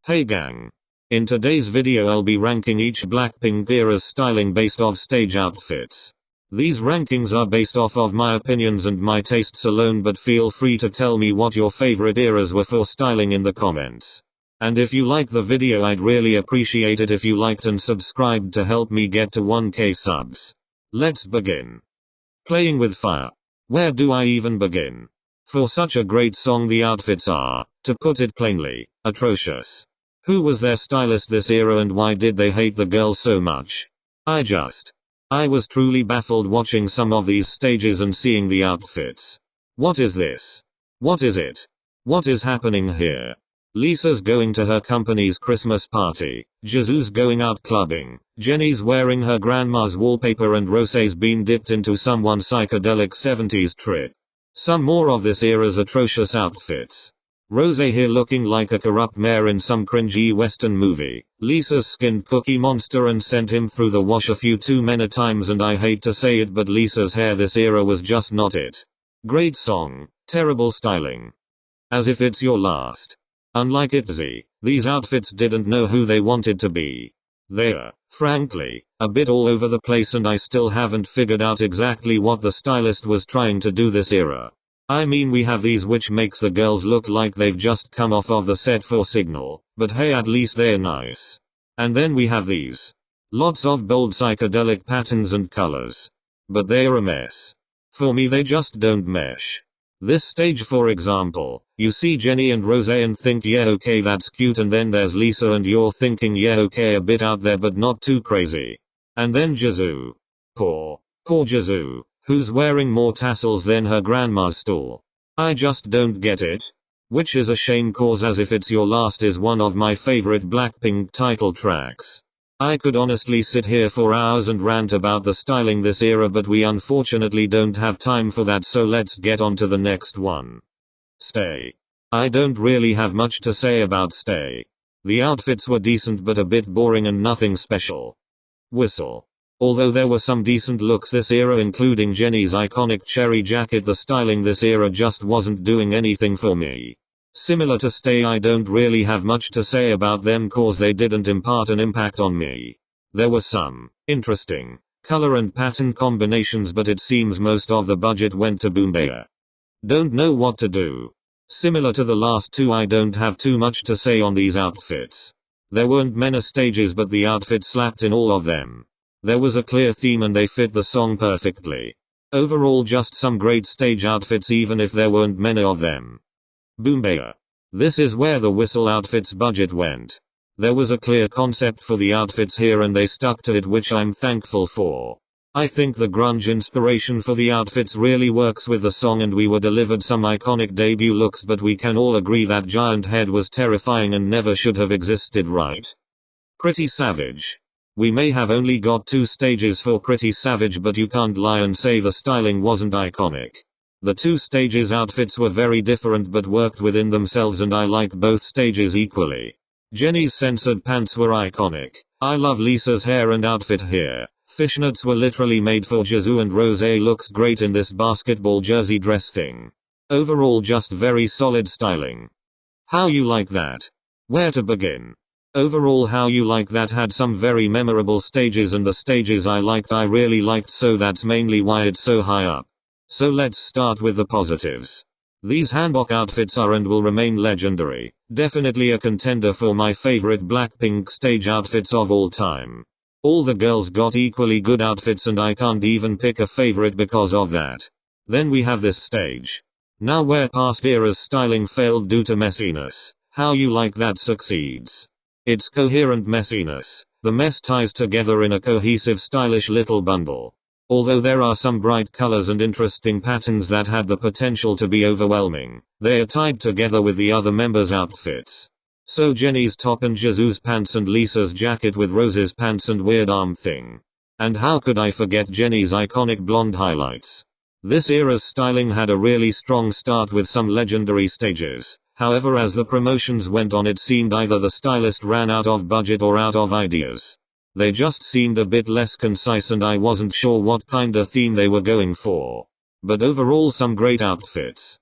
Hey gang. In today's video I'll be ranking each Blackpink era's styling based off stage outfits. These rankings are based off of my opinions and my tastes alone, but feel free to tell me what your favorite eras were for styling in the comments. And if you like the video, I'd really appreciate it if you liked and subscribed to help me get to 1k subs. Let's begin. Playing with fire. Where do I even begin? For such a great song, the outfits are, to put it plainly, atrocious. Who was their stylist this era and why did they hate the girls so much? I was truly baffled watching some of these stages and seeing the outfits. What is this? What is it? What is happening here? Lisa's going to her company's Christmas party, Jisoo's going out clubbing, Jennie's wearing her grandma's wallpaper, and Rosé's been dipped into someone's psychedelic 70s trip. Some more of this era's atrocious outfits. Rosé here looking like a corrupt mayor in some cringy western movie. Lisa's skinned Cookie Monster and sent him through the wash a few too many times, and I hate to say it, but Lisa's hair this era was just not it. Great song, terrible styling. As if it's your last. Unlike ITZY, these outfits didn't know who they wanted to be. They're, frankly, a bit all over the place, and I still haven't figured out exactly what the stylist was trying to do this era. I mean, we have these which makes the girls look like they've just come off of the set for Signal, but hey, at least they're nice. And then we have these. Lots of bold psychedelic patterns and colors. But they're a mess. For me, they just don't mesh. This stage, for example, you see Jennie and Rosé and think, yeah, okay, that's cute, and then there's Lisa and you're thinking, yeah, okay, a bit out there but not too crazy. And then Jisoo. Poor Jisoo, who's wearing more tassels than her grandma's stool. I just don't get it. Which is a shame, cause As If It's Your Last is one of my favorite Blackpink title tracks. I could honestly sit here for hours and rant about the styling this era, but we unfortunately don't have time for that, so let's get on to the next one. Stay. I don't really have much to say about Stay. The outfits were decent but a bit boring and nothing special. Whistle. Although there were some decent looks this era, including Jennie's iconic cherry jacket, the styling this era just wasn't doing anything for me. Similar to Stay, I don't really have much to say about them cause they didn't impart an impact on me. There were some interesting color and pattern combinations, but it seems most of the budget went to boombayer. Don't know what to do. Similar to the last two, I don't have too much to say on these outfits. There weren't many stages, but the outfit slapped in all of them. There was a clear theme and they fit the song perfectly. Overall, just some great stage outfits even if there weren't many of them. Boombayer. This is where the whistle outfits budget went. There was a clear concept for the outfits here and they stuck to it, which I'm thankful for. I think the grunge inspiration for the outfits really works with the song, and we were delivered some iconic debut looks, but we can all agree that giant head was terrifying and never should have existed, right? Pretty Savage. We may have only got 2 stages for Pretty Savage, but you can't lie and say the styling wasn't iconic. The 2 stages outfits were very different but worked within themselves, and I like both stages equally. Jennie's censored pants were iconic. I love Lisa's hair and outfit here. Fishnets were literally made for Jisoo, and Rosé looks great in this basketball jersey dress thing. Overall, just very solid styling. How you like that? Where to begin? Overall, How You Like That had some very memorable stages, and the stages I really liked, so that's mainly why it's so high up. So let's start with the positives. These hanbok outfits are and will remain legendary. Definitely a contender for my favorite Blackpink stage outfits of all time. All the girls got equally good outfits and I can't even pick a favorite because of that. Then we have this stage. Now, where past era's styling failed due to messiness, How You Like That succeeds. It's coherent messiness. The mess ties together in a cohesive, stylish little bundle. Although there are some bright colors and interesting patterns that had the potential to be overwhelming, they are tied together with the other members' outfits. So Jennie's top and Jisoo's pants and Lisa's jacket with Rose's pants and weird arm thing. And how could I forget Jennie's iconic blonde highlights? This era's styling had a really strong start with some legendary stages. However, as the promotions went on, it seemed either the stylist ran out of budget or out of ideas. They just seemed a bit less concise and I wasn't sure what kinda theme they were going for. But overall, some great outfits.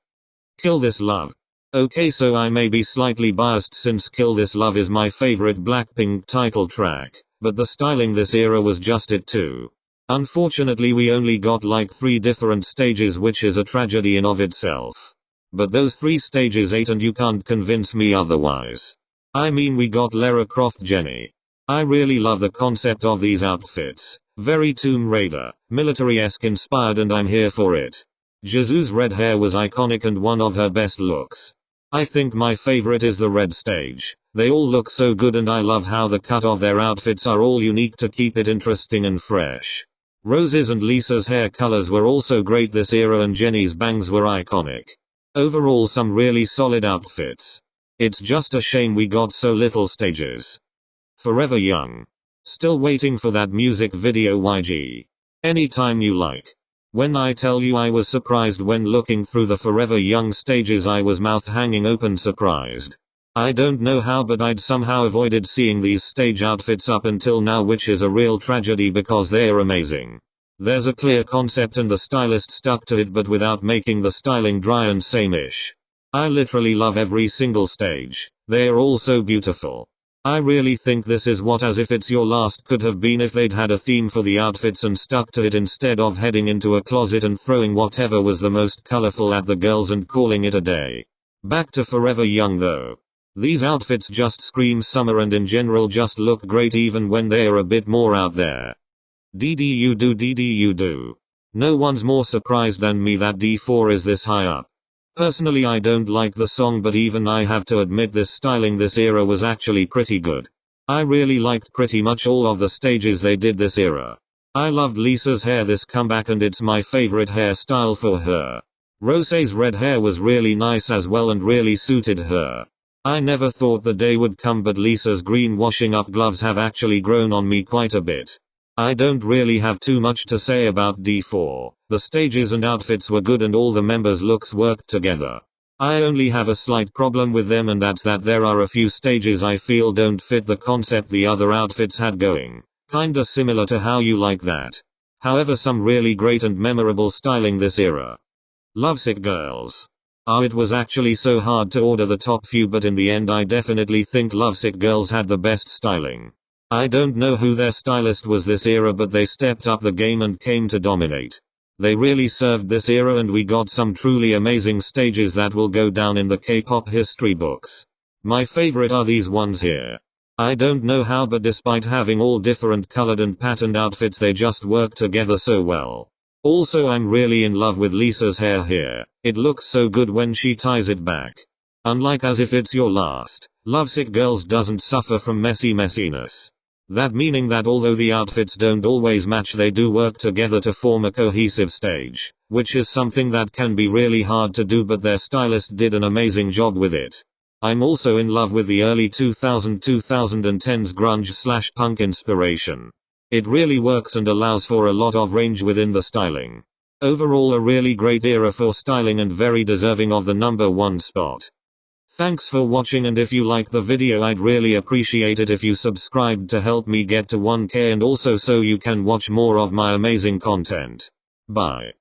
Kill This Love. Okay, so I may be slightly biased since Kill This Love is my favorite Blackpink title track, but the styling this era was just it too. Unfortunately we only got like 3 different stages, which is a tragedy in of itself. But those 3 stages ate and you can't convince me otherwise. I mean, we got Lara Croft Jenny. I really love the concept of these outfits. Very Tomb Raider, military-esque inspired, and I'm here for it. Jisoo's red hair was iconic and one of her best looks. I think my favorite is the red stage. They all look so good and I love how the cut of their outfits are all unique to keep it interesting and fresh. Rose's and Lisa's hair colors were also great this era, and Jenny's bangs were iconic. Overall, some really solid outfits. It's just a shame we got so little stages. Forever Young. Still waiting for that music video, YG. Anytime you like. When I tell you I was surprised when looking through the Forever Young stages, I was mouth hanging open surprised. I don't know how, but I'd somehow avoided seeing these stage outfits up until now, which is a real tragedy because they're amazing. There's a clear concept and the stylist stuck to it, but without making the styling dry and same-ish. I literally love every single stage. They're all so beautiful. I really think this is what As If It's Your Last could have been if they'd had a theme for the outfits and stuck to it instead of heading into a closet and throwing whatever was the most colorful at the girls and calling it a day. Back to Forever Young though. These outfits just scream summer and in general just look great even when they're a bit more out there. DD. No one's more surprised than me that D4 is this high up. Personally, I don't like the song, but even I have to admit this styling this era was actually pretty good. I really liked pretty much all of the stages they did this era. I loved Lisa's hair this comeback and it's my favorite hairstyle for her. Rose's red hair was really nice as well and really suited her. I never thought the day would come, but Lisa's green washing up gloves have actually grown on me quite a bit. I don't really have too much to say about D4. The stages and outfits were good and all the members' looks worked together. I only have a slight problem with them, and that's that there are a few stages I feel don't fit the concept the other outfits had going. Kinda similar to How You Like That. However, some really great and memorable styling this era. Lovesick Girls. It was actually so hard to order the top few, but in the end I definitely think Lovesick Girls had the best styling. I don't know who their stylist was this era, but they stepped up the game and came to dominate. They really served this era and we got some truly amazing stages that will go down in the K-pop history books. My favorite are these ones here. I don't know how, but despite having all different colored and patterned outfits, they just work together so well. Also, I'm really in love with Lisa's hair here. It looks so good when she ties it back. Unlike As If It's Your Last, Lovesick Girls doesn't suffer from messiness. That meaning that although the outfits don't always match, they do work together to form a cohesive stage, which is something that can be really hard to do, but their stylist did an amazing job with it. I'm also in love with the early 2010s grunge/punk inspiration. It really works and allows for a lot of range within the styling. Overall, a really great era for styling and very deserving of the #1 spot. Thanks for watching, and if you like the video I'd really appreciate it if you subscribed to help me get to 1K, and also so you can watch more of my amazing content. Bye.